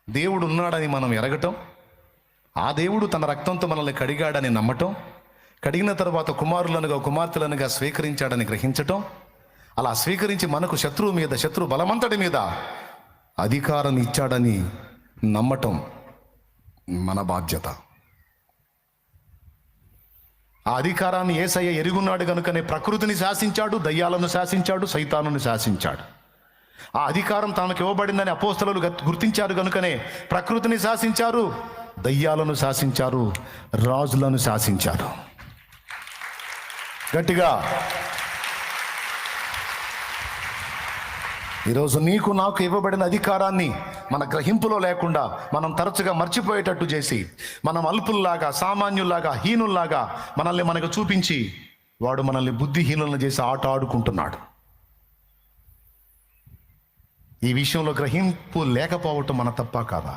దేవుడు ఉన్నాడని మనం ఎరగటం, ఆ దేవుడు తన రక్తంతో మనల్ని కడిగాడని నమ్మటం, కడిగిన తర్వాత కుమారులనుగా కుమార్తెలనుగా స్వీకరించాడని గ్రహించటం, అలా స్వీకరించి మనకు శత్రువు మీద, శత్రు బలమంతటి మీద అధికారం ఇచ్చాడని నమ్మటం మన బాధ్యత. ఆ అధికారాన్ని యేసయ్య ఎరుగున్నాడు కనుకనే ప్రకృతిని శాసించాడు, దయ్యాలను శాసించాడు, సైతానుని శాసించాడు. ఆ అధికారం తనకు ఇవ్వబడిందని అపోస్తలులు గుర్తించారు కనుకనే ప్రకృతిని శాసించారు, దయ్యాలను శాసించారు, రాజులను శాసించారు. గట్టిగా ఈరోజు నీకు నాకు ఇవ్వబడిన అధికారాన్ని మన గ్రహింపులో లేకుండా మనం తరచుగా మర్చిపోయేటట్టు చేసి, మనం అల్పుల్లాగా, సామాన్యుల్లాగా, హీనుల్లాగా మనల్ని మనకు చూపించి వాడు మనల్ని బుద్ధిహీనులను చేసి ఆట ఆడుకుంటున్నాడు. ఈ విషయంలో గ్రహింపు లేకపోవటం మన తప్ప కాదా?